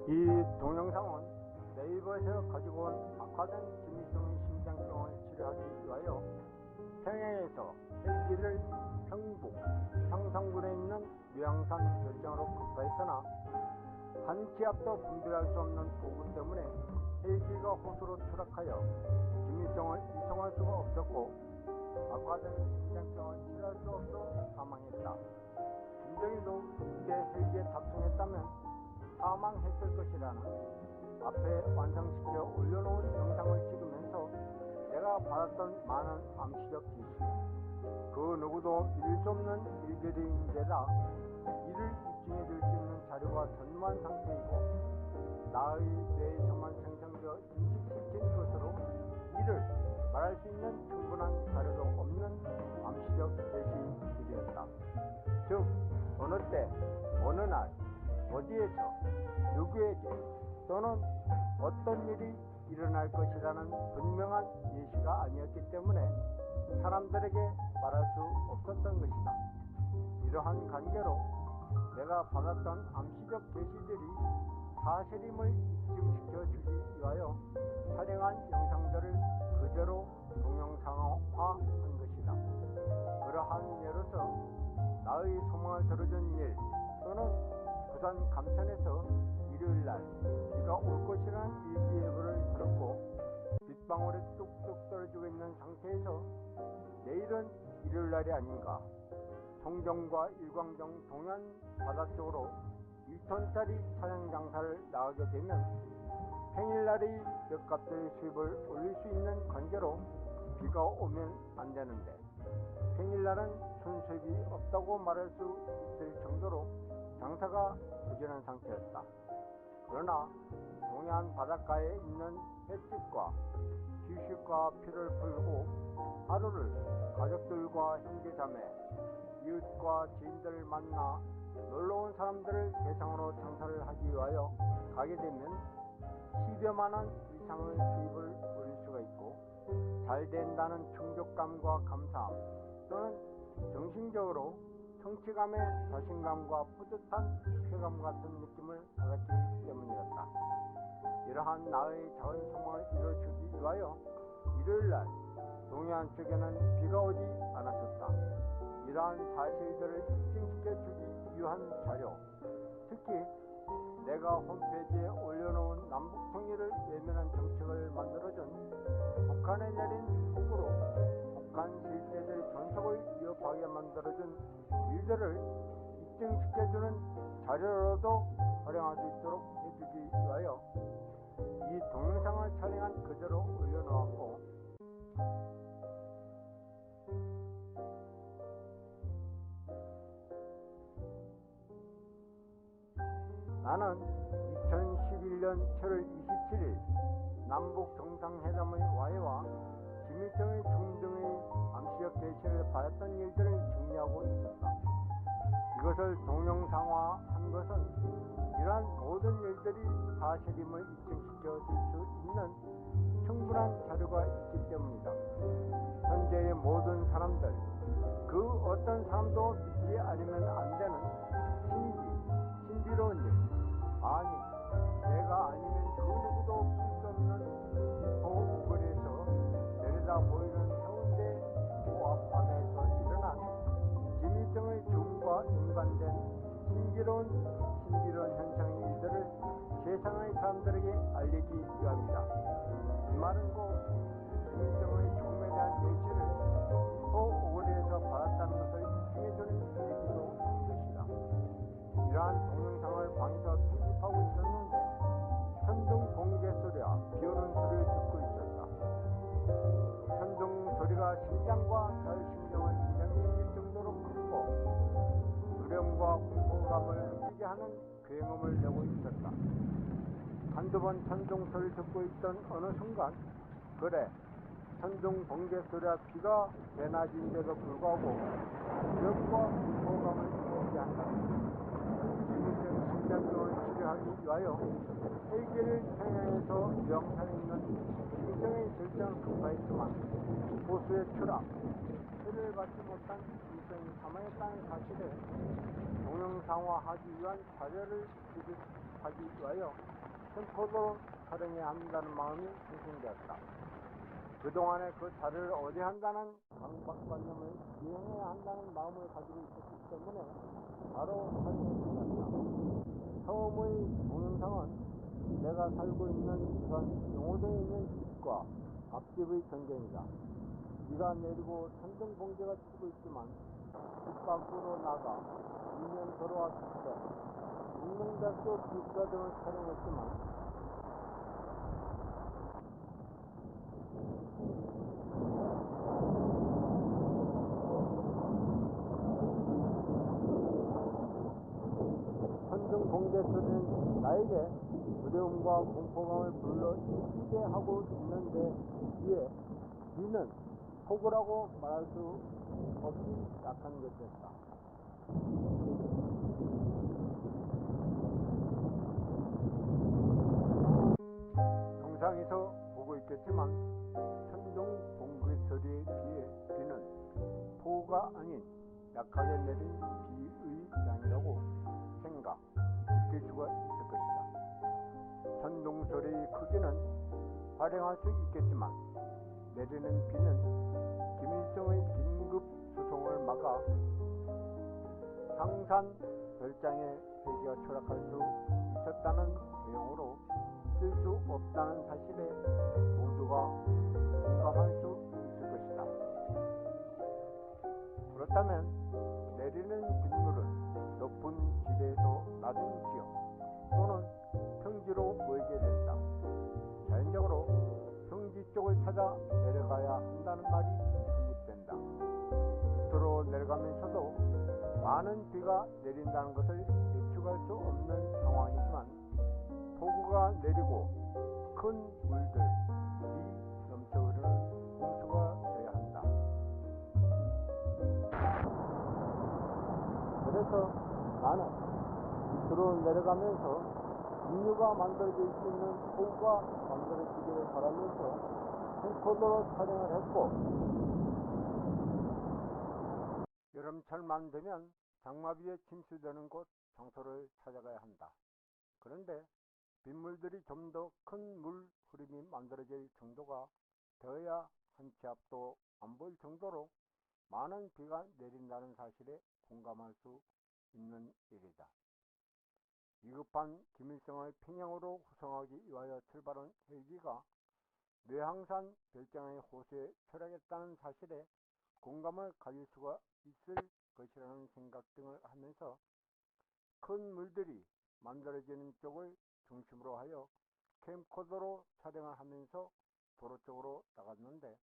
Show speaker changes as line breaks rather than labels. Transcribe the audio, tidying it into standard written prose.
이 동영상은 네이버에서 가지고 온 악화된 김일성의 심장병을 치료하기 위하여 평양에서 헬기를 평북 평성군에 있는 묘양산 별장으로 급파했으나 한 치 앞도 분별할 수 없는 보고 때문에 헬기가 호수로 추락하여 김일성을 이송할 수가 없었고 악화된 심장병을 치료할 수 없어 사망했다. 김정일도 이때 헬기에 탑승했다면 사망했을 것이라는 앞에 완성시켜 올려놓은 영상을 찍으면서 내가 받았던 많은 암시적 지시, 그 누구도 믿을 수 없는 일들인데다 이를 입증해 줄 수 있는 자료가 전무한 상태이고 나의 뇌에서만 생성되어 인식시킨 것으로 이를 말할 수 있는 충분한 자료도 없는 암시적 제시들이었다. 즉 어느 때, 어느 날, 어디에서, 누구에게 또는 어떤 일이 일어날 것이라는 분명한 예시가 아니었기 때문에 사람들에게 말할 수 없었던 것이다. 이러한 관계로 내가 받았던 암시적 계시들이 사실임을 입증시켜 주기 위하여 촬영한 영상들을 그대로 동영상화한 것이다. 그러한 예로서 나의 소망을 들어준 일 또는 부산 감천에서 일요일날 비가 올 것이라는 일기예보를 들었고 빗방울이 뚝뚝 떨어지고 있는 상태에서 내일은 일요일날이 아닌가, 송정과 일광정 동해안 바다 쪽으로 1톤짜리 차량 장사를 나가게 되면 평일날의 몇 수입을 올릴 수 있는 관계로 비가 오면 안 되는데 평일날은 순수입이 없다고 말할 수 있을 정도로 장사가 부진한 상태였다. 그러나 동해안 바닷가에 있는 횟집과 휴식과 피를 풀고 하루를 가족들과 형제자매, 이웃과 지인들을 만나 놀러온 사람들을 대상으로 장사를 하기 위하여 가게 되면 10여만 원 이상의 수입을 올릴 수가 있고 잘 된다는 충족감과 감사함 또는 정신적으로 성취감의 자신감과 뿌듯한 쾌감 같은 느낌을 받았기 때문이었다. 이러한 나의 작은 소망을 이뤄주기 위하여 일요일날 동해안 쪽에는 비가 오지 않았었다. 이러한 사실들을 입증시켜주기 위한 자료, 특히 내가 홈페이지에 올려놓은 남북통일을 외면한 정책을 만들어준 북한에 내린 폭우로 북한 실세들의 존속을 위협하게 만들어준 일들을 입증시켜주는 자료로도 활용할 수 있도록 해주기 위하여 이 동영상을 촬영한 그대로 올려놓았고 나는 2011년 7월 27일 남북 정상회담의 와해와 김일성의 중등의 암시적 계시를 받았던 일들을 정리하고 있었다. 이것을 동영상화한 것은 이러한 모든 일들이 사실임을 입증시켜 줄 수 있는 충분한 자료가 있기 때문이다. 현재의 모든 사람들, 그 어떤 사람도 믿지 않으면 안 되는 신비로운 일, 아니 내가 아니면 그 누구도 볼 수 없는 오거리에서 내려다 보이는 해운대 호합 바다에서 일어난 김일성의 죽음과 연관된 신비로운 현상의 일들을 세상의 사람들에게 알리기 위함이다. 이 말은 곧 김일성의 죽음에 대한 예시를 오거리에서 받았다는 것을 입증해주는 얘기도 것이다. 이러한 동영상을 방에서 편집하고 있었는데 천둥 번개 소리와 비 오는 소리를 듣고 있었다. 천둥 소리가 심장과 자율신경을 긴장시킬 정도로 크고 두려움과 공포감을 느끼게 하는 굉음을 내고 있었다. 한두 번 천둥 소리를 듣고 있던 어느 순간 그래, 천둥 번개 소리와 비가 대낮인데도 불구하고 두려움과 공포감을 느끼게 한다. 김일성 심장병을 치료하기 위하여 헬기를 평양에서 묘양산에 있는 김일성의 절정을 급파했지만 호수의 추락, 치료를 받지 못한 김일성이 사망했다는 사실을 동영상화하기 위한 자료를 하기 위하여 캠코더로 촬영해야 한다는 마음이 생성되었다. 그동안에 그 자료를 어디 한다는 강박관념을 이행해야 한다는 마음을 가지고 있었기 때문에 바로 촬영에 들어갔다. 처음의 동영상은 내가 살고 있는 부산 용호동에 있는 집과 앞집의 전경이다. 비가 내리고 천둥 번개가 치고 있지만 집 밖으로 나가 일면 돌아왔을 때 운명대학교 불사 등을 촬영했지만 천둥 번개 소리는 나에게 두려움과 공포감을 불러일으키게 하고 있는데 이에 비는 폭우라고 말할 수 없이 약한 것이었다. 영상에서 보고 있겠지만 천둥 번개 소리에 비해 비는 폭우가 아닌 약하게 내린 비의 양이라고 느낄 수가 있을 것이다. 천둥 소리의 크기는 활용할 수 있겠지만 내리는 비는 김일성의 긴급 수송을 막아 상산 별장의 헬기가 추락할 수 있었다는 대용으로 쓸 수 없다는 사실에 모두가 공감할 수 있을 것이다. 그렇다면 내리는 빗물은 높은 지대에서 낮은 지역 또는 평지로 모이게 된다. 자연적으로 평지 쪽을 찾아 내려가야 한다는 말이 성립된다. 밑으로 내려가면서도 많은 비가 내린다는 것을 예측할 수 없는 상황이지만 폭우가 내리고 큰 물들이 넘쳐 흐르는 홍수가 져야 한다. 그래서 나는 밑으로 내려가면서 인류가 만들어질 수 있는 폭우가 만들어지기를 바라면서 캠코더로 촬영을 했고, 여름철만 되면 장마비에 침수되는 곳 장소를 찾아가야 한다. 그런데 빗물들이 좀 더 큰 물 흐름이 만들어질 정도가 되어야 한 치 앞도 안 보일 정도로 많은 비가 내린다는 사실에 공감할 수 있는 일이다. 위급한 김일성을 평양으로 후송하기 위하여 출발한 헬기가 뇌항산 별장의 호수에 추락했다는 사실에 공감을 가질 수가 있을 것이라는 생각 등을 하면서 큰 물들이 만들어지는 쪽을 중심으로 하여 캠코더로 촬영을 하면서 도로 쪽으로 나갔는데